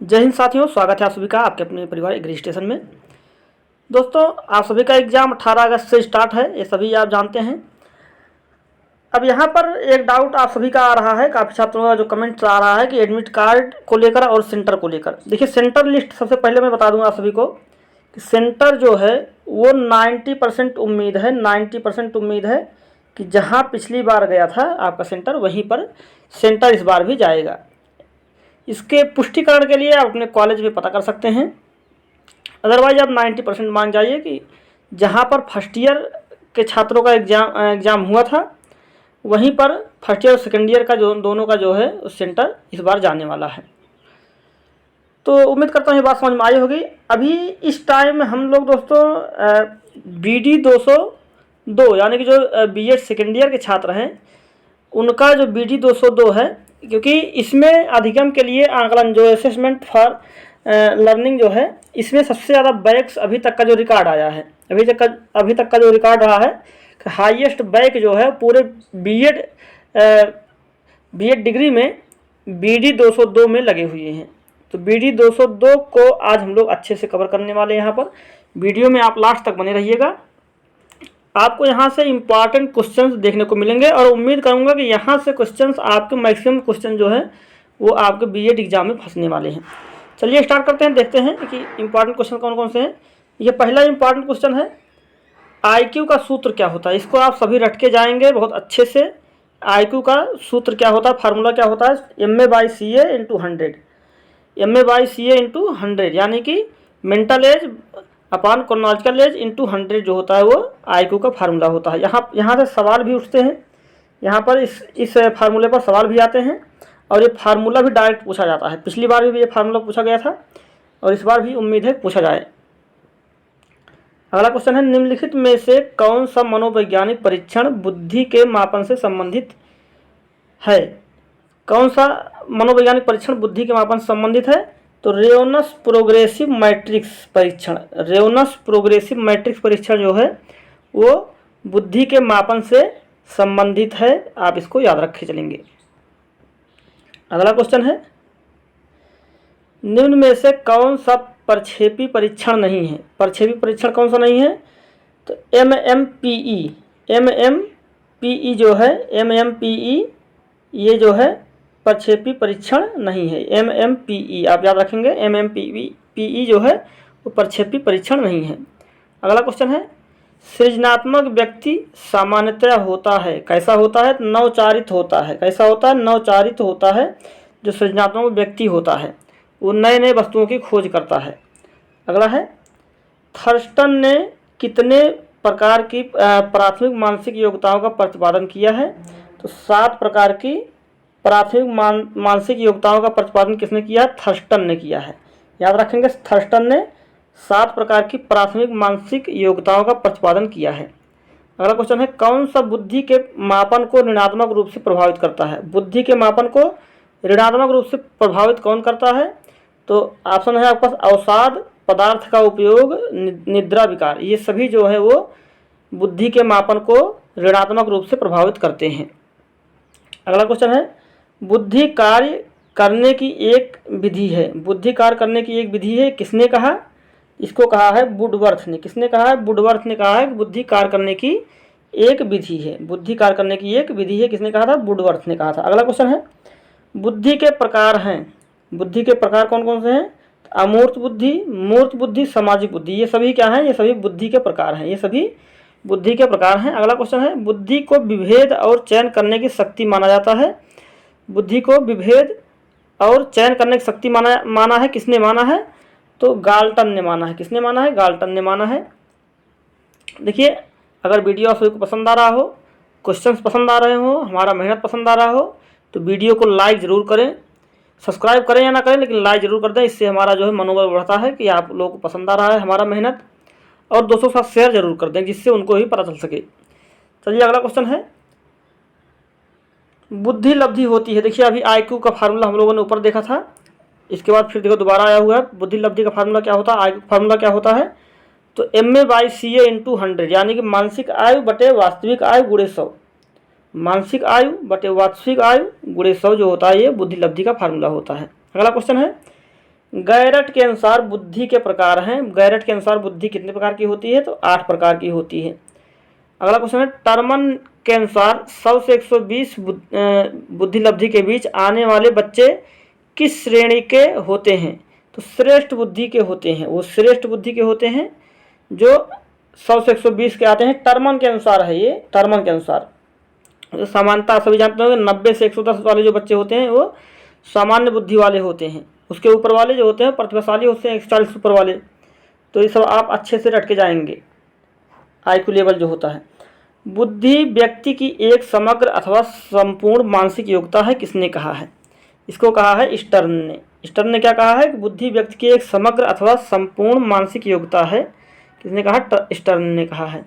जय हिंद साथियों, स्वागत है आप सभी का आपके अपने परिवार एग्री स्टेशन में। दोस्तों, आप सभी का एग्ज़ाम 18 अगस्त से स्टार्ट है, ये सभी आप जानते हैं। अब यहाँ पर एक डाउट आप सभी का आ रहा है, काफ़ी छात्रों का जो कमेंट्स आ रहा है कि एडमिट कार्ड को लेकर और सेंटर को लेकर। देखिए, सेंटर लिस्ट सबसे पहले मैं बता दूंगा आप सभी को कि सेंटर जो है वो 90% उम्मीद है, 90% उम्मीद है कि जहाँ पिछली बार गया था आपका सेंटर, वहीं पर सेंटर इस बार भी जाएगा। इसके पुष्टिकरण के लिए आप अपने कॉलेज में पता कर सकते हैं। अदरवाइज आप 90% मान जाइए कि जहाँ पर फर्स्ट ईयर के छात्रों का एग्ज़ाम हुआ था वहीं पर फर्स्ट ईयर और सेकेंड ईयर का जो दोनों का जो है सेंटर इस बार जाने वाला है। तो उम्मीद करता हूँ ये बात समझ में आई होगी। अभी इस टाइम हम लोग दोस्तों BD 202 यानी कि जो B.Ed सेकेंड ईयर के छात्र हैं उनका जो BD 202 है, क्योंकि इसमें अधिगम के लिए आंकलन जो असेसमेंट फॉर लर्निंग जो है, इसमें सबसे ज़्यादा बैक्स अभी तक का जो रिकॉर्ड आया है, अभी तक का जो रिकॉर्ड रहा है, हाईएस्ट बैक जो है पूरे बीएड डिग्री में BD 202 में लगे हुए हैं। तो BD 202 को आज हम लोग अच्छे से कवर करने वाले हैं। यहाँ पर वीडियो में आप लास्ट तक बने रहिएगा, आपको यहाँ से इम्पॉर्टेंट क्वेश्चंस देखने को मिलेंगे और उम्मीद करूँगा कि यहाँ से क्वेश्चंस आपके मैक्सिमम क्वेश्चन जो है वो आपके BEd एग्जाम में फंसने वाले हैं। चलिए स्टार्ट करते हैं, देखते हैं कि इम्पॉर्टेंट क्वेश्चन कौन कौन से हैं। ये पहला इम्पॉर्टेंट क्वेश्चन है, IQ का सूत्र क्या होता है। इसको आप सभी रट के जाएंगे बहुत अच्छे से। IQ का सूत्र क्या होता है, फार्मूला क्या होता है, MA/CA × 100, MA/CA × 100 यानी कि mental as upon chronological age into 100 जो होता है वो IQ का फार्मूला होता है। यहाँ से सवाल भी उठते हैं, यहाँ पर इस फार्मूले पर सवाल भी आते हैं और ये फार्मूला भी डायरेक्ट पूछा जाता है। पिछली बार भी ये फार्मूला पूछा गया था और इस बार भी उम्मीद है पूछा जाए। अगला क्वेश्चन है, निम्नलिखित में से कौन सा मनोवैज्ञानिक परीक्षण बुद्धि के मापन से संबंधित है। कौन सा मनोवैज्ञानिक परीक्षण बुद्धि के मापन से संबंधित है, तो रेयोनस प्रोग्रेसिव मैट्रिक्स परीक्षण। रेयोनस प्रोग्रेसिव मैट्रिक्स परीक्षण जो है वो बुद्धि के मापन से संबंधित है, आप इसको याद रखे चलेंगे। अगला क्वेश्चन है, निम्न में से कौन सा प्रक्षेपी परीक्षण नहीं है। प्रक्षेपी परीक्षण कौन सा नहीं है, तो MMPE जो है, MMPE ये जो है प्रक्षेपी परीक्षण नहीं है। MMPE आप याद रखेंगे, MMPE जो है वो प्रक्षेपी परीक्षण नहीं है। अगला क्वेश्चन है, सृजनात्मक व्यक्ति सामान्यतया होता है, कैसा होता है, नवचारित होता है। कैसा होता है, नवचारित होता है। जो सृजनात्मक व्यक्ति होता है वो नए नए वस्तुओं की खोज करता है। अगला है, थर्स्टन ने कितने प्रकार की प्राथमिक मानसिक योग्यताओं का प्रतिपादन किया है, तो 7 प्रकार की प्राथमिक मानसिक योग्यताओं का प्रतिपादन किसने किया, थर्स्टन ने किया है। याद रखेंगे, थर्स्टन ने 7 प्रकार की प्राथमिक मानसिक योग्यताओं का प्रतिपादन किया है। अगला क्वेश्चन है, कौन सा बुद्धि के मापन को ऋणात्मक रूप से प्रभावित करता है। बुद्धि के मापन को ऋणात्मक रूप से प्रभावित कौन करता है, तो ऑप्शन है आपके पास अवसाद, पदार्थ का उपयोग, निद्रा विकार। ये सभी जो है वो बुद्धि के मापन को ऋणात्मक रूप से प्रभावित करते हैं। अगला क्वेश्चन है, बुद्धि कार्य करने की एक विधि है। बुद्धि कार्य करने की एक विधि है, किसने कहा, इसको कहा है वुडवर्थ ने। किसने कहा है, वुडवर्थ ने कहा है कि बुद्धि कार्य करने की एक विधि है। बुद्धि कार्य करने की एक विधि है, किसने कहा था, वुडवर्थ ने कहा था। अगला क्वेश्चन है, बुद्धि के प्रकार हैं। बुद्धि के प्रकार कौन कौन से हैं, अमूर्त बुद्धि, मूर्त बुद्धि, सामाजिक बुद्धि। ये सभी क्या हैं, ये सभी बुद्धि के प्रकार हैं। ये सभी बुद्धि के प्रकार हैं। अगला क्वेश्चन है, बुद्धि को विभेद और चयन करने की शक्ति माना जाता है। बुद्धि को विभेद और चयन करने की शक्ति माना है, किसने माना है, तो गाल्टन ने माना है। किसने माना है, गाल्टन ने माना है। देखिए, अगर वीडियो आप सभी को पसंद आ रहा हो, क्वेश्चंस पसंद आ रहे हो, हमारा मेहनत पसंद आ रहा हो, तो वीडियो को लाइक ज़रूर करें। सब्सक्राइब करें या ना करें, लेकिन लाइक ज़रूर कर दें। इससे हमारा जो है मनोबल बढ़ता है कि आप लोगों को पसंद आ रहा है हमारा मेहनत। और दोस्तों के साथ शेयर जरूर कर दें जिससे उनको ही पता चल सके। चलिए अगला क्वेश्चन है, बुद्धि लब्धि होती है। देखिए, अभी IQ का फार्मूला हम लोगों ने ऊपर देखा था, इसके बाद फिर देखो दोबारा आया हुआ है। बुद्धि लब्धि का फार्मूला क्या होता है, IQ का फार्मूला क्या होता है, तो MA/CA × 100 यानी कि मानसिक आयु बटे वास्तविक आयु गुणे 100। मानसिक आयु बटे वास्तविक आयु गुणे 100 जो होता है ये बुद्धि लब्धि का फार्मूला होता है। अगला क्वेश्चन है, गैरट के अनुसार बुद्धि के प्रकार हैं। गैरट के अनुसार बुद्धि कितने प्रकार की होती है? तो 8 प्रकार की होती है। अगला क्वेश्चन है, टर्मन के अनुसार 100 से 120 बुद्धि लब्धि के बीच आने वाले बच्चे किस श्रेणी के होते हैं? तो श्रेष्ठ बुद्धि के होते हैं। वो श्रेष्ठ बुद्धि के होते हैं जो 100 से 120 के आते हैं। टर्मन के अनुसार है ये, टर्मन के अनुसार। सामान्यता सभी जानते होंगे 90 से 110 वाले जो बच्चे होते हैं वो सामान्य बुद्धि वाले होते हैं। उसके ऊपर वाले जो होते हैं प्रतिभाशाली होते हैं, 140 ऊपर वाले। तो ये सब आप अच्छे से रट के जाएंगे, IQ लेवल जो होता है। बुद्धि व्यक्ति की एक समग्र अथवा संपूर्ण मानसिक योग्यता है, किसने कहा है? इसको कहा है स्टर्न ने। स्टर्न ने क्या कहा है कि बुद्धि व्यक्ति की एक समग्र अथवा संपूर्ण मानसिक योग्यता है। किसने कहा? स्टर्न ने कहा है।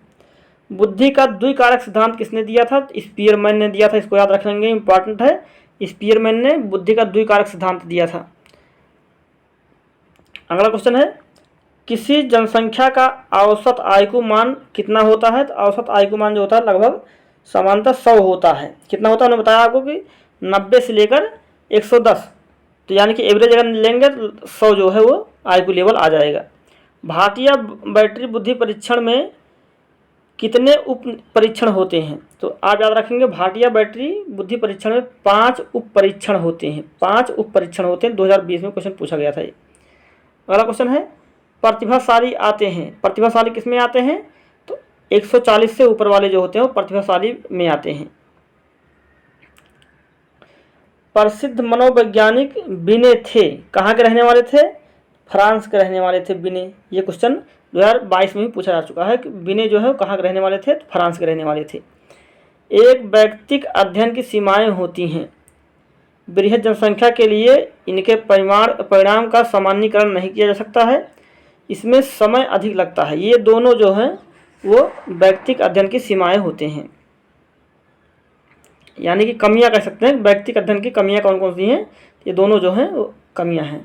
बुद्धि का द्विकारक सिद्धांत किसने दिया था? स्पीयरमैन ने दिया था। इसको याद रख लेंगे, इंपॉर्टेंट है। स्पीयरमैन ने बुद्धि का द्विकारक सिद्धांत दिया था। अगला क्वेश्चन है, किसी जनसंख्या का औसत IQ मान कितना होता है? तो औसत IQ मान जो होता है लगभग सामान्यतः 100 होता है। कितना होता है? उन्होंने बताया आपको कि 90 से लेकर 110। तो यानी कि एवरेज अगर लेंगे तो 100 जो है वो IQ लेवल आ जाएगा। भाटिया बैटरी बुद्धि परीक्षण में कितने उप परीक्षण होते हैं? तो आप याद रखेंगे, भाटिया बैटरी बुद्धि परीक्षण में 5 उप परीक्षण होते हैं। 5 उप परीक्षण होते हैं। 2020 में क्वेश्चन पूछा गया था ये। अगला क्वेश्चन है, प्रतिभाशाली आते हैं। प्रतिभाशाली किस में आते हैं? तो 140 से ऊपर वाले जो होते हैं वो प्रतिभाशाली में आते हैं। प्रसिद्ध मनोवैज्ञानिक बिने थे कहाँ के रहने वाले थे? फ्रांस के रहने वाले थे बिने। ये क्वेश्चन 2022 में भी पूछा जा चुका है कि बिने जो है वो कहाँ के रहने वाले थे? तो फ्रांस के रहने वाले थे। एक व्यक्तिक अध्ययन की सीमाएं होती हैं। बृहद जनसंख्या के लिए इनके परिणाम का सामान्यीकरण नहीं किया जा सकता है। इसमें समय अधिक लगता है। ये दोनों जो हैं वो व्यक्तिक अध्ययन की सीमाएं होते हैं, यानी कि कमियां कह सकते हैं। व्यक्तिक अध्ययन की कमियां कौन कौन सी हैं? ये दोनों जो हैं वो कमियां हैं।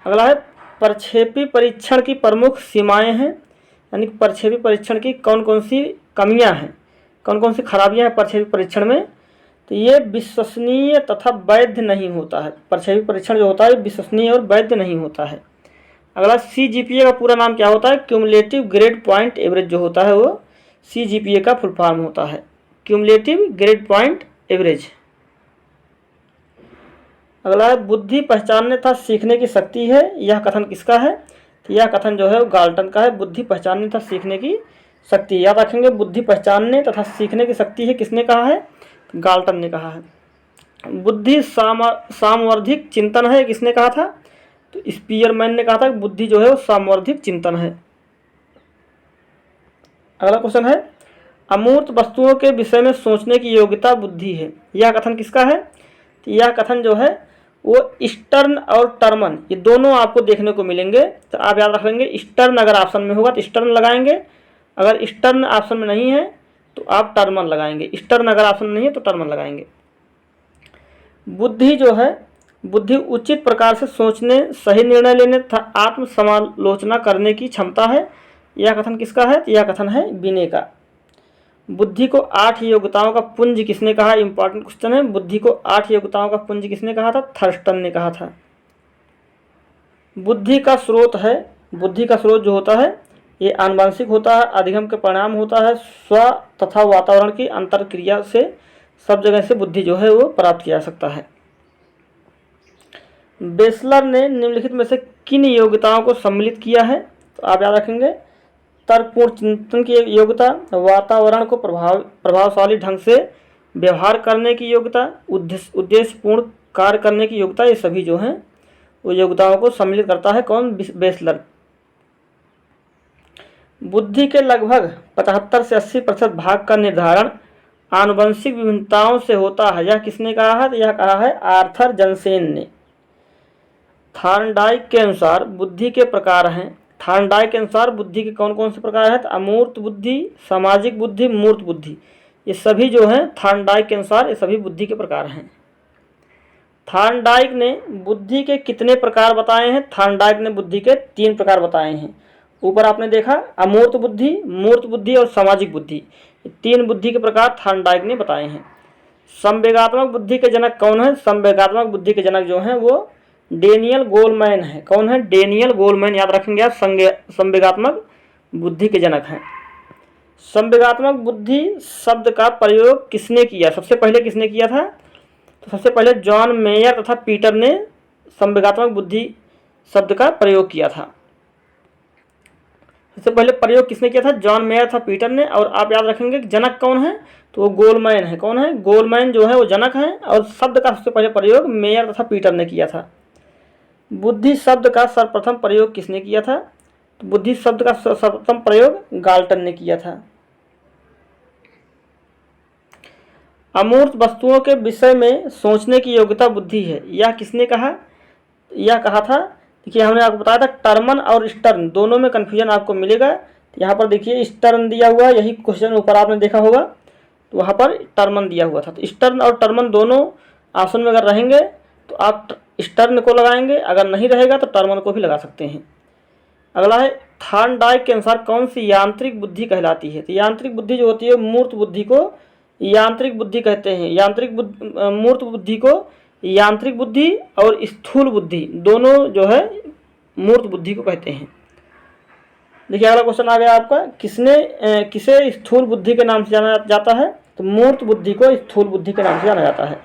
अगला है, प्रक्षेपी परीक्षण की प्रमुख सीमाएं हैं, यानी कि प्रक्षेपी परीक्षण की कौन कौन सी कमियां हैं, कौन कौन सी खराबियां हैं प्रक्षेपी परीक्षण में? तो ये विश्वसनीय तथा वैध नहीं होता है। प्रक्षेपी परीक्षण जो होता है विश्वसनीय और वैध नहीं होता है। अगला, CGPA का पूरा नाम क्या होता है? क्यूमुलेटिव ग्रेड पॉइंट एवरेज जो होता है वो CGPA का फुल फॉर्म होता है, क्यूमुलेटिव ग्रेड पॉइंट एवरेज। अगला है, बुद्धि पहचानने तथा सीखने की शक्ति है। यह कथन किसका है? तो यह कथन जो है वो गाल्टन का है। बुद्धि पहचानने तथा सीखने की शक्ति, याद रखेंगे, बुद्धि पहचानने तथा सीखने की शक्ति है। किसने कहा है? गाल्टन ने कहा है। बुद्धि सामवर्धिक चिंतन है। किसने कहा था? तो स्पीयरमैन ने कहा था कि बुद्धि जो है वो सामवर्धिक चिंतन है। अगला क्वेश्चन है, अमूर्त वस्तुओं के विषय में सोचने की योग्यता बुद्धि है। यह कथन किसका है? तो यह कथन जो है वो स्टर्न और टर्मन, ये दोनों आपको देखने को मिलेंगे। तो आप याद रख लेंगे, स्टर्न अगर ऑप्शन में होगा तो स्टर्न लगाएंगे, अगर स्टर्न ऑप्शन में नहीं है तो आप टर्मन लगाएंगे। स्टर्न अगर ऑप्शन नहीं है तो टर्मन लगाएंगे। बुद्धि जो है, बुद्धि उचित प्रकार से सोचने, सही निर्णय लेने तथा आत्म समालोचना करने की क्षमता है। यह कथन किसका है? तो यह कथन है बिने का। बुद्धि को 8 योग्यताओं का पुंज किसने कहा? इंपॉर्टेंट क्वेश्चन है। बुद्धि को 8 योग्यताओं का पुंज किसने कहा था? थर्स्टन ने कहा था। बुद्धि का स्रोत है, बुद्धि का स्रोत जो होता है ये आनुवंशिक होता है, अधिगम के परिणाम होता है, स्व तथा वातावरण की अंतरक्रिया से सब जगह से बुद्धि जो है वो प्राप्त किया जा सकता है। बेसलर ने निम्नलिखित में से किन योग्यताओं को सम्मिलित किया है? तो आप याद रखेंगे, तर्कपूर्ण चिंतन की योग्यता, वातावरण को प्रभावशाली ढंग से व्यवहार करने की योग्यता, उद्देश्यपूर्ण कार्य करने की योग्यता, ये सभी जो हैं वो योग्यताओं को सम्मिलित करता है। कौन? बेसलर। बुद्धि के लगभग 75 से 80% भाग का निर्धारण आनुवंशिक विभिन्नताओं से होता है। यह किसने कहा है? तो यह कहा है आर्थर जनसेन ने। थॉर्नडाइक के अनुसार बुद्धि के प्रकार हैं। थॉर्नडाइक के अनुसार बुद्धि के कौन कौन से प्रकार हैं? तो अमूर्त बुद्धि, सामाजिक बुद्धि, मूर्त बुद्धि, ये सभी जो हैं थॉर्नडाइक के अनुसार ये सभी बुद्धि के प्रकार हैं। थॉर्नडाइक ने बुद्धि के कितने प्रकार बताए हैं? थॉर्नडाइक ने बुद्धि के 3 प्रकार बताए हैं। ऊपर आपने देखा, अमूर्त बुद्धि, मूर्त बुद्धि और सामाजिक बुद्धि, 3 बुद्धि के प्रकार थॉर्नडाइक ने बताए हैं। संवेगात्मक बुद्धि के जनक कौन है? संवेगात्मक बुद्धि के जनक जो हैं वो डेनियल गोलमैन है। कौन है? डेनियल गोलमैन, याद रखेंगे आप, संवेगात्मक बुद्धि के जनक हैं। संवेगात्मक बुद्धि शब्द का प्रयोग किसने किया? सबसे पहले किसने किया था? तो सबसे पहले जॉन मेयर तथा पीटर ने संवेगात्मक बुद्धि शब्द का प्रयोग किया था। सबसे पहले प्रयोग किसने किया था? जॉन मेयर तथा पीटर ने। और आप याद रखेंगे जनक कौन है? तो वो गोलमैन है। कौन है? गोलमैन जो है वो जनक है, और शब्द का सबसे पहले प्रयोग मेयर तथा पीटर ने किया था। बुद्धि शब्द का सर्वप्रथम प्रयोग किसने किया था? तो बुद्धि शब्द का सर्वप्रथम प्रयोग गाल्टन ने किया था। अमूर्त वस्तुओं के विषय में सोचने की योग्यता बुद्धि है, यह किसने कहा? यह कहा था, देखिए हमने आपको बताया था टर्मन और स्टर्न, दोनों में कन्फ्यूजन आपको मिलेगा। यहाँ पर देखिए स्टर्न दिया हुआ है, यही क्वेश्चन ऊपर आपने देखा होगा, तो वहाँ पर टर्मन दिया हुआ था। तो स्टर्न और टर्मन दोनों ऑप्शन में अगर रहेंगे तो आप स्टर्न को लगाएंगे, अगर नहीं रहेगा तो टर्मन को भी लगा सकते हैं। अगला है थॉर्नडाइक के अनुसार कौन सी यांत्रिक बुद्धि कहलाती है? तो यांत्रिक बुद्धि जो होती है मूर्त बुद्धि को यांत्रिक बुद्धि कहते हैं। मूर्त बुद्धि को यांत्रिक बुद्धि और स्थूल बुद्धि दोनों जो है मूर्त बुद्धि को कहते हैं। देखिए अगला क्वेश्चन आ गया आपका, किसे स्थूल बुद्धि के नाम से जाना जाता है? तो मूर्त बुद्धि को स्थूल बुद्धि के नाम से जाना जाता है।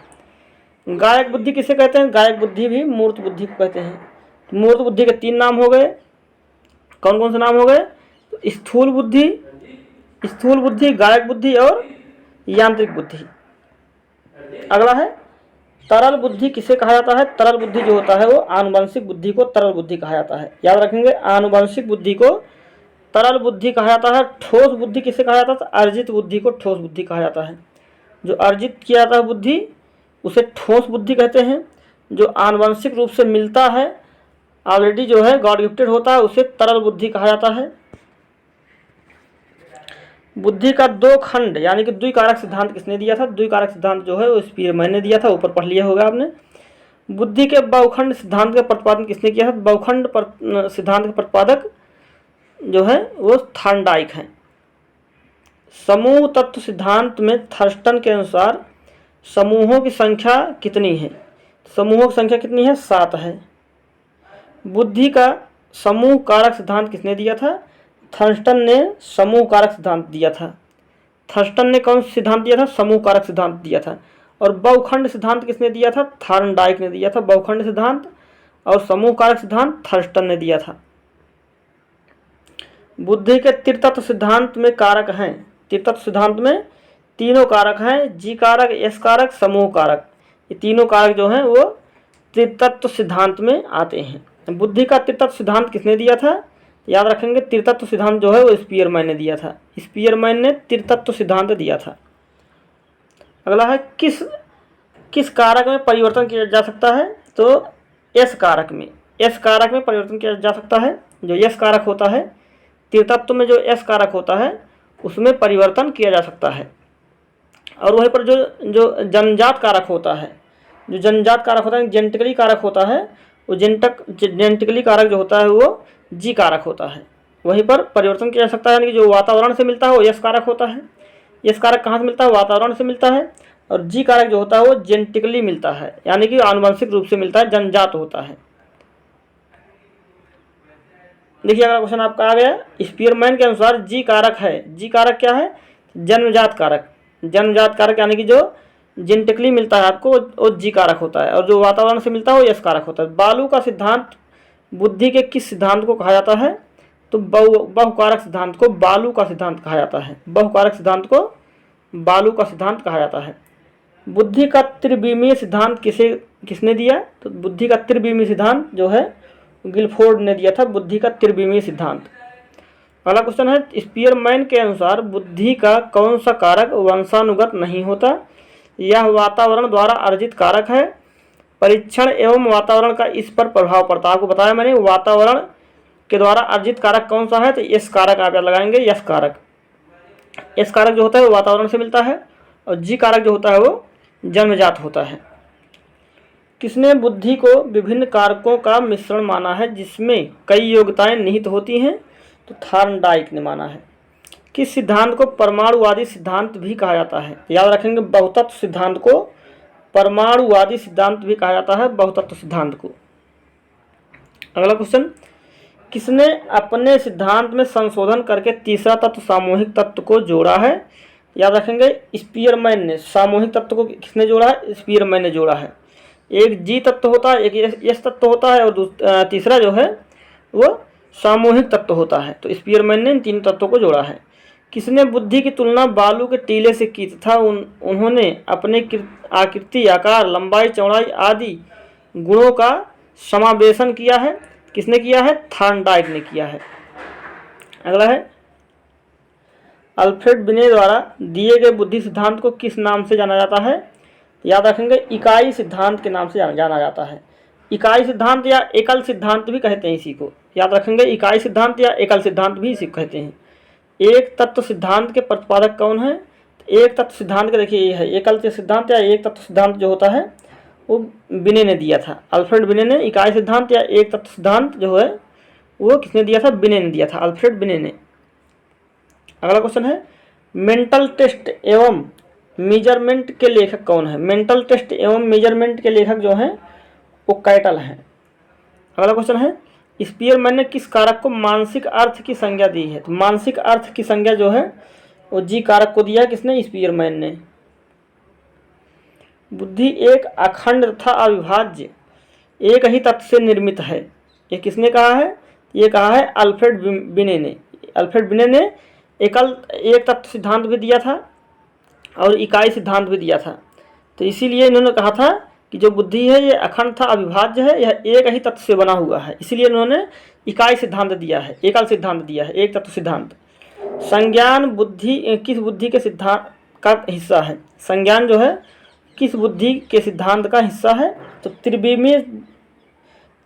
गायक बुद्धि किसे कहते हैं? गायक बुद्धि भी मूर्त बुद्धि को कहते हैं। तो मूर्त बुद्धि के 3 नाम हो गए। कौन कौन से नाम हो गए? तो स्थूल बुद्धि, गायक बुद्धि और यांत्रिक बुद्धि। अगला है तरल बुद्धि किसे कहा जाता है? तरल बुद्धि जो होता है वो आनुवंशिक बुद्धि को तरल बुद्धि कहा जाता है। याद रखेंगे आनुवंशिक बुद्धि को तरल बुद्धि कहा जाता है। ठोस बुद्धि किसे कहा जाता है? अर्जित बुद्धि को ठोस बुद्धि कहा जाता है। जो अर्जित किया जाता है बुद्धि उसे ठोस बुद्धि कहते हैं। जो आनुवंशिक रूप से मिलता है, ऑलरेडी जो है गॉड गिफ्टेड होता है, उसे तरल बुद्धि कहा जाता है। बुद्धि का 2 खंड यानी कि द्विकारक सिद्धांत किसने दिया था? द्विकारक सिद्धांत जो है वो स्पीयरमैन ने दिया था, ऊपर पढ़ लिया होगा आपने। बुद्धि के बहुखंड सिद्धांत का प्रतिपादन किसने किया था? बहुखंड सिद्धांत के प्रतिपादक जो है वो थॉर्नडाइक हैं। समूह तत्व सिद्धांत में थर्स्टन के अनुसार समूहों की संख्या कितनी है? समूहों की संख्या कितनी है? 7 है। बुद्धि का समूह कारक सिद्धांत किसने दिया था? थर्स्टन ने समूह कारक सिद्धांत दिया था। थर्स्टन ने कौन सा सिद्धांत दिया था? समूह कारक सिद्धांत दिया था। और बहुखंड सिद्धांत किसने दिया था? थॉर्नडाइक ने दिया था। बहुखंड सिद्धांत और समूह कारक सिद्धांत थर्स्टन ने दिया था। बुद्धि के त्रितत्व सिद्धांत में कारक हैं। त्रितत्व सिद्धांत में तीनों कारक हैं, जी कारक, एस कारक, समूह कारक। ये तीनों कारक जो हैं वो त्रितत्व सिद्धांत में आते हैं। बुद्धि का त्रितत्व सिद्धांत किसने दिया था? याद रखेंगे त्रितत्व सिद्धांत जो है वो स्पीयरमैन ने दिया था। स्पीयरमैन ने त्रितत्व सिद्धांत दिया था। अगला है किस कारक में परिवर्तन किया जा सकता है? तो एस कारक में परिवर्तन किया जा सकता है। जो एस कारक होता है त्रितत्व में, जो एस कारक होता है उसमें परिवर्तन किया जा सकता है। और वहीं पर जो जन्मजात कारक होता है, जेनेटिकली कारक होता है, वो जेनेटिकली कारक जो होता है वो जी कारक होता है। वहीं पर परिवर्तन किया जा सकता है, यानी कि जो वातावरण से मिलता है वो यस कारक होता है। यस कारक कहाँ से मिलता है? वातावरण से मिलता है। और जी कारक जो होता है वो जेनेटिकली मिलता है, यानी कि आनुवंशिक रूप से मिलता है, जन्मजात होता है। देखिए अगला क्वेश्चन आपका आ गया, स्पीयरमैन के अनुसार जी कारक है। जी कारक क्या है? जन्मजात कारक। जन्मजात कारक यानी कि जो जेनेटिकली मिलता है आपको वो जी कारक होता है, और जो वातावरण से मिलता है वो यस कारक होता है। बालू का सिद्धांत बुद्धि के किस सिद्धांत को कहा जाता है? तो बहुकारक सिद्धांत को बालू का सिद्धांत कहा जाता है। बहुकारक सिद्धांत को बालू का सिद्धांत कहा जाता है। बुद्धि का त्रिविमीय सिद्धांत किसने दिया? तो बुद्धि का त्रिविमीय सिद्धांत जो है गिलफोर्ड ने दिया था, बुद्धि का त्रिविमीय सिद्धांत। अगला क्वेश्चन है, स्पीयरमैन के अनुसार बुद्धि का कौन सा कारक वंशानुगत नहीं होता? यह वातावरण द्वारा अर्जित कारक है। परीक्षण एवं वातावरण का इस पर प्रभाव पड़ता है। आपको बताया मैंने वातावरण के द्वारा अर्जित कारक कौन सा है? तो यस कारक आप याद लगाएंगे, यस कारक। यस कारक जो होता है वो वातावरण से मिलता है, और जी कारक जो होता है वो जन्मजात होता है। किसने बुद्धि को विभिन्न कारकों का मिश्रण माना है जिसमें कई योग्यताएं निहित होती हैं? तो थॉर्नडाइक ने माना है। किस सिद्धांत को परमाणुवादी सिद्धांत भी कहा जाता है? याद रखेंगे बहुतत्व सिद्धांत को परमाणुवादी सिद्धांत भी कहा जाता है, बहुतत्व सिद्धांत को। अगला क्वेश्चन, किसने अपने सिद्धांत में संशोधन करके तीसरा तत्व सामूहिक तत्व को जोड़ा है? याद रखेंगे, स्पीयरमैन ने सामूहिक तत्व को किसने जोड़ा है? स्पीयरमैन ने जोड़ा है। एक जी तत्व होता है, एक एस तत्व होता है और तीसरा जो है वो सामूहिक तत्व होता है। तो स्पीयरमैन ने इन तीन तत्वों को जोड़ा है। किसने बुद्धि की तुलना बालू के टीले से की तथा उन्होंने अपने आकृति, आकार, लंबाई, चौड़ाई आदि गुणों का समावेशन किया है? किसने किया है? थॉर्नडाइक ने किया है। अगला है, अल्फ्रेड बिने द्वारा दिए गए बुद्धि सिद्धांत को किस नाम से जाना जाता है? याद रखेंगे, इकाई सिद्धांत के नाम से जाना जाता है। इकाई सिद्धांत या एकल सिद्धांत भी कहते हैं इसी को। याद रखेंगे, इकाई सिद्धांत या एकल सिद्धांत भी इसी को कहते हैं। एक तत्व सिद्धांत के प्रतिपादक कौन है? एक तत्व सिद्धांत के देखिए ये है, एकल सिद्धांत या एक तत्व सिद्धांत जो होता है वो बिने ने दिया था। अल्फ्रेड बिने ने इकाई सिद्धांत या एक तत्व सिद्धांत जो है वो किसने दिया था? बिने ने दिया था, अल्फ्रेड बिने ने। अगला क्वेश्चन है, मेंटल टेस्ट एवं मेजरमेंट के लेखक कौन है? मेंटल टेस्ट एवं मेजरमेंट के लेखक जो हैं वो कैटल हैं। अगला क्वेश्चन है, स्पीयरमैन ने किस कारक को मानसिक अर्थ की संज्ञा दी है? तो मानसिक अर्थ की संज्ञा जो है वो जी कारक को दिया, किसने? स्पीयरमैन ने। बुद्धि एक अखंड तथा अविभाज्य एक ही तत्व से निर्मित है, ये किसने कहा है? ये कहा है अल्फ्रेड बिने ने। अल्फ्रेड बिने ने एक तत्व सिद्धांत भी दिया था और इकाई सिद्धांत भी दिया था। तो इसीलिए इन्होंने कहा था कि जो बुद्धि है ये अखंड था, अविभाज्य है, यह एक ही तत्व से बना हुआ है। इसीलिए इन्होंने इकाई सिद्धांत दिया है, एकल सिद्धांत दिया है, एक तत्व सिद्धांत। संज्ञान बुद्धि किस बुद्धि के सिद्धांत का हिस्सा है? संज्ञान जो है किस बुद्धि के सिद्धांत का हिस्सा है? तो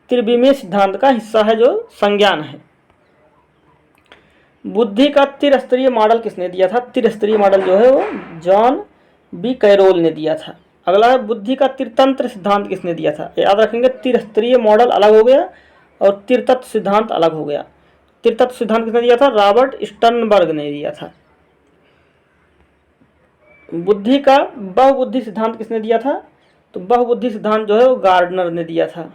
त्रिविमीय सिद्धांत का हिस्सा है जो संज्ञान है। बुद्धि का त्रिस्तरीय मॉडल किसने दिया था? त्रिस्तरीय मॉडल जो है वो जॉन बी कैरोल ने दिया था। अगला है, बुद्धि का त्रितंत्र सिद्धांत किसने दिया था? याद रखेंगे, त्रिस्तरीय मॉडल अलग हो गया और त्रितत्व सिद्धांत अलग हो गया। त्रितत्व सिद्धांत किसने दिया था? रॉबर्ट स्टर्नबर्ग ने दिया था। बुद्धि का बहुबुद्धि सिद्धांत किसने दिया था? तो बहुबुद्धि सिद्धांत जो है वो गार्डनर ने दिया था।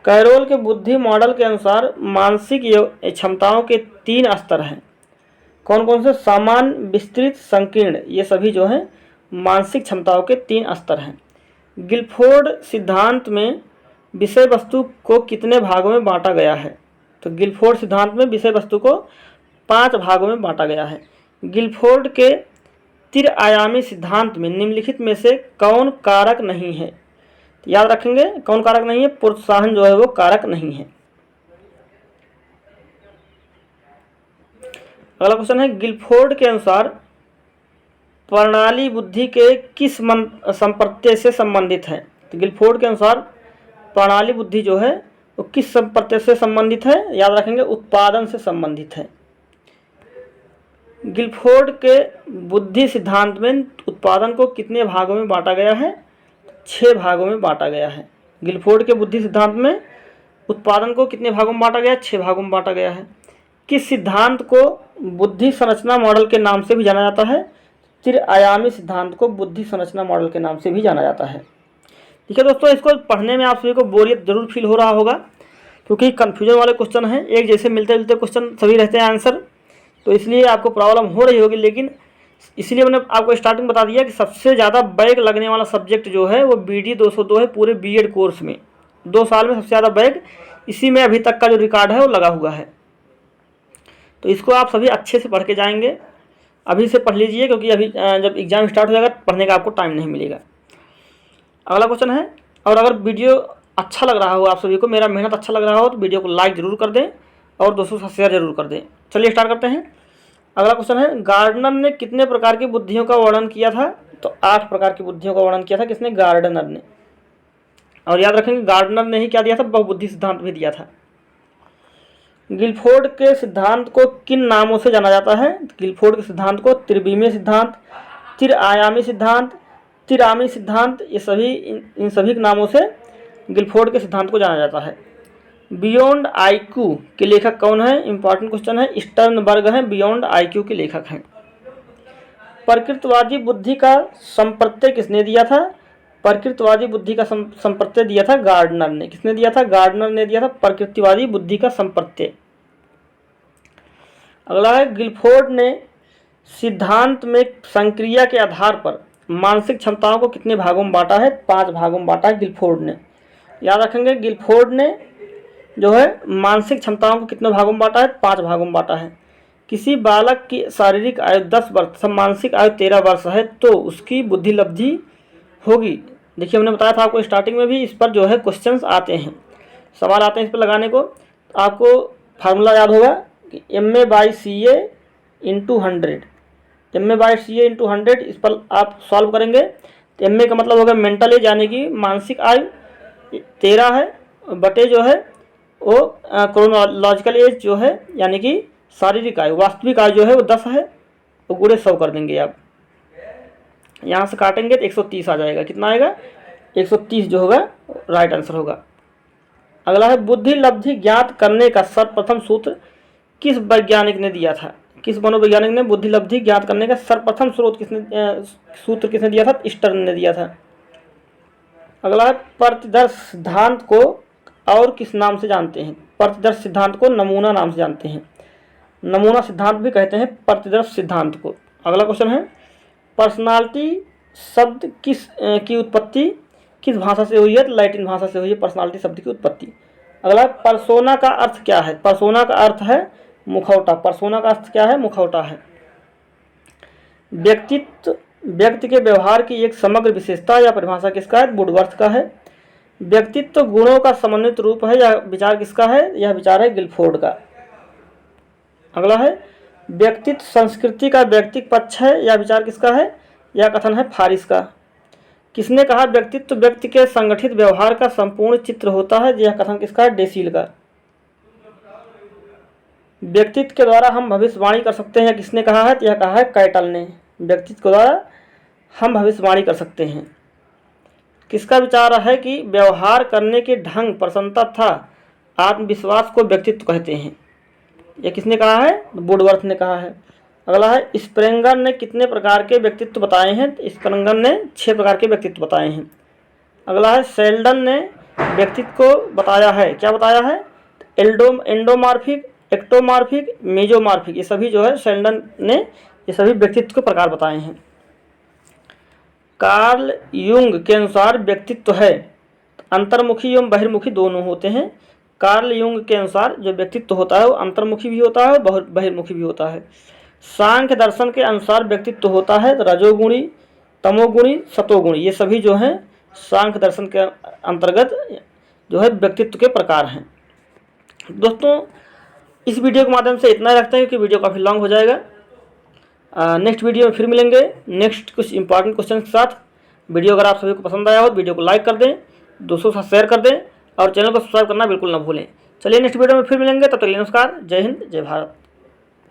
कैरोल के बुद्धि मॉडल के अनुसार मानसिक क्षमताओं के 3 स्तर हैं। कौन कौन से? सामान्य, विस्तृत, संकीर्ण। ये सभी जो हैं मानसिक क्षमताओं के 3 स्तर हैं। गिलफोर्ड सिद्धांत में विषय वस्तु को कितने भागों में बांटा गया है? तो गिलफोर्ड सिद्धांत में विषय वस्तु को 5 भागों में बांटा गया है। गिलफोर्ड के त्रिआयामी सिद्धांत में निम्नलिखित में से कौन कारक नहीं है? याद रखेंगे, कौन कारक नहीं है? प्रोत्साहन जो है वो कारक नहीं है। अगला क्वेश्चन है, गिलफोर्ड के अनुसार प्रणाली बुद्धि के किस संप्रत्यय से संबंधित है? तो गिलफोर्ड के अनुसार प्रणाली बुद्धि जो है वो किस संप्रत्यय से संबंधित है? याद रखेंगे, उत्पादन से संबंधित है। गिलफोर्ड के बुद्धि सिद्धांत में उत्पादन को कितने भागों में बांटा गया है? 6 भागों में बांटा गया है। गिलफोर्ड के बुद्धि सिद्धांत में उत्पादन को कितने भागों में बांटा गया? 6 भागों में बांटा गया है। किस सिद्धांत को बुद्धि संरचना मॉडल के नाम से भी जाना जाता है? त्रिआयामी सिद्धांत को बुद्धि संरचना मॉडल के नाम से भी जाना जाता है। ठीक है दोस्तों, इसको पढ़ने में आप सभी को बोरियत जरूर फील हो रहा होगा क्योंकि कन्फ्यूजन वाले क्वेश्चन हैं, एक जैसे मिलते जुलते क्वेश्चन सभी रहते हैं आंसर, तो इसलिए आपको प्रॉब्लम हो रही होगी। लेकिन इसलिए मैंने आपको स्टार्टिंग बता दिया कि सबसे ज़्यादा बैग लगने वाला सब्जेक्ट जो है वो BD 202 है। पूरे बीएड कोर्स में 2 साल में सबसे ज़्यादा बैग इसी में अभी तक का जो रिकॉर्ड है वो लगा हुआ है। तो इसको आप सभी अच्छे से पढ़ के जाएंगे। अभी से पढ़ लीजिए क्योंकि अभी जब एग्ज़ाम स्टार्ट हो जाएगा पढ़ने का आपको टाइम नहीं मिलेगा। अगला क्वेश्चन है, और अगर वीडियो अच्छा लग रहा हो, आप सभी को मेरा मेहनत अच्छा लग रहा हो तो वीडियो को लाइक ज़रूर कर दें और दोस्तों से शेयर जरूर कर दें। चलिए स्टार्ट करते हैं। अगला क्वेश्चन है, गार्डनर ने कितने प्रकार की बुद्धियों का वर्णन किया था? तो 8 प्रकार की बुद्धियों का वर्णन किया था। किसने? गार्डनर ने। और याद रखेंगे, गार्डनर ने ही क्या दिया था? बहुबुद्धि सिद्धांत भी दिया था। गिलफोर्ड के सिद्धांत को किन नामों से जाना जाता है? गिलफोर्ड के सिद्धांत को त्रिविमीय सिद्धांत, त्रिआयामी सिद्धांत, त्रिआयामी सिद्धांत, ये सभी इन सभी नामों से गिलफोर्ड के सिद्धांत को जाना जाता है। बियॉन्ड आईक्यू के लेखक कौन है? इंपॉर्टेंट क्वेश्चन है। स्टर्नबर्ग हैं बियॉन्ड आईक्यू के लेखक हैं। प्रकृतिवादी बुद्धि का संप्रत्यय किसने दिया था? प्रकृतिवादी बुद्धि का संप्रत्यय दिया था गार्डनर ने। किसने दिया था? गार्डनर ने दिया था प्रकृतिवादी बुद्धि का संप्रत्यय। अगला है, गिलफोर्ड ने सिद्धांत में संक्रिया के आधार पर मानसिक क्षमताओं को कितने भागों में बांटा है? 5 भागों में बांटा है गिलफोर्ड ने। याद रखेंगे, गिलफोर्ड ने जो है मानसिक क्षमताओं को कितने भागों में बांटा है? 5 भागों में बांटा है। किसी बालक की शारीरिक आयु 10 वर्ष, मानसिक आयु 13 वर्ष है तो उसकी बुद्धि लब्धि होगी। देखिए, हमने बताया था आपको स्टार्टिंग में भी, इस पर जो है क्वेश्चंस आते हैं, सवाल आते हैं इस पर लगाने को। आपको फार्मूला याद होगा कि MA/CA × 100, MA/CA × 100। इस पर आप सॉल्व करेंगे तो MA का मतलब होगा मेंटल एज, यानी कि मानसिक आयु 13 है, बटे जो है वो क्रोनोलॉजिकल एज जो है, यानी कि शारीरिक आयु, वास्तविक आयु जो है वो 10 है, तो गुणे 100 कर देंगे आप। यहाँ से काटेंगे तो 130 आ जाएगा। कितना आएगा? 130 जो होगा राइट आंसर होगा। अगला है, बुद्धि लब्धि ज्ञात करने का सर्वप्रथम सूत्र किस वैज्ञानिक ने दिया था? किस मनोवैज्ञानिक ने बुद्धि लब्धि ज्ञात करने का सर्वप्रथम सूत्र किसने दिया था? स्टर्न ने दिया था। अगला है, प्रतिदर्श सिद्धांत को और किस नाम से जानते हैं? प्रतिदर्श सिद्धांत को नमूना नाम से जानते हैं। नमूना सिद्धांत भी कहते हैं प्रतिदर्श सिद्धांत को। अगला क्वेश्चन है, पर्सनालिटी शब्द की उत्पत्ति किस भाषा से हुई है? तो लैटिन भाषा से हुई है पर्सनालिटी शब्द की उत्पत्ति। अगला, पर्सोना का अर्थ क्या है? पर्सोना का अर्थ है मुखौटा। पर्सोना का अर्थ क्या है? मुखौटा है। व्यक्तित्व व्यक्ति के व्यवहार की एक समग्र विशेषता या परिभाषा किसका है? वुडवर्थ का है। व्यक्तित्व गुणों का समन्वित रूप है या विचार किसका है? यह विचार है गिलफोर्ड का। अगला है, व्यक्तित्व संस्कृति का व्यक्तिक पक्ष है या विचार किसका है? यह कथन है फारिस का। किसने कहा व्यक्तित्व व्यक्ति के संगठित व्यवहार का संपूर्ण चित्र होता है? यह कथन किसका है? डेसील का। व्यक्तित्व के द्वारा हम भविष्यवाणी कर सकते हैं, किसने कहा है? तो यह कहा है कैटल ने। व्यक्तित्व के द्वारा हम भविष्यवाणी कर सकते हैं। किसका विचार है कि व्यवहार करने के ढंग, प्रसन्नता तथा आत्मविश्वास को व्यक्तित्व कहते हैं? यह किसने कहा है? वुडवर्थ ने कहा है। अगला है, स्प्रेंगर ने कितने प्रकार के व्यक्तित्व बताए हैं? तो स्प्रेंगर ने 6 प्रकार के व्यक्तित्व बताए हैं। अगला है, शेल्डन ने व्यक्तित्व को बताया है, क्या बताया है? एंडोमार्फिक, एक्टोमार्फिक, मेजोमार्फिक, ये सभी जो है शेल्डन ने ये सभी व्यक्तित्व के प्रकार बताए हैं। कार्ल युंग के अनुसार व्यक्तित्व है अंतर्मुखी एवं बहिर्मुखी दोनों होते हैं। कार्ल युंग के अनुसार जो व्यक्तित्व होता है वो अंतर्मुखी भी होता है और बहिर्मुखी भी होता है। सांख्य दर्शन के अनुसार व्यक्तित्व होता है रजोगुणी, तमोगुणी, सतोगुणी, ये सभी जो हैं सांख्य दर्शन के अंतर्गत जो है व्यक्तित्व के प्रकार हैं। दोस्तों, इस वीडियो के माध्यम से इतना रखते हैं क्योंकि वीडियो काफ़ी लॉन्ग हो जाएगा। नेक्स्ट वीडियो में फिर मिलेंगे नेक्स्ट कुछ इंपॉर्टेंट क्वेश्चन के साथ। वीडियो अगर आप सभी को पसंद आया हो तो वीडियो को लाइक कर दें, दोस्तों के साथ शेयर कर दें और चैनल को सब्सक्राइब करना बिल्कुल ना भूलें। चलिए नेक्स्ट वीडियो में फिर मिलेंगे, तब तक के लिए नमस्कार। जय हिंद, जय भारत।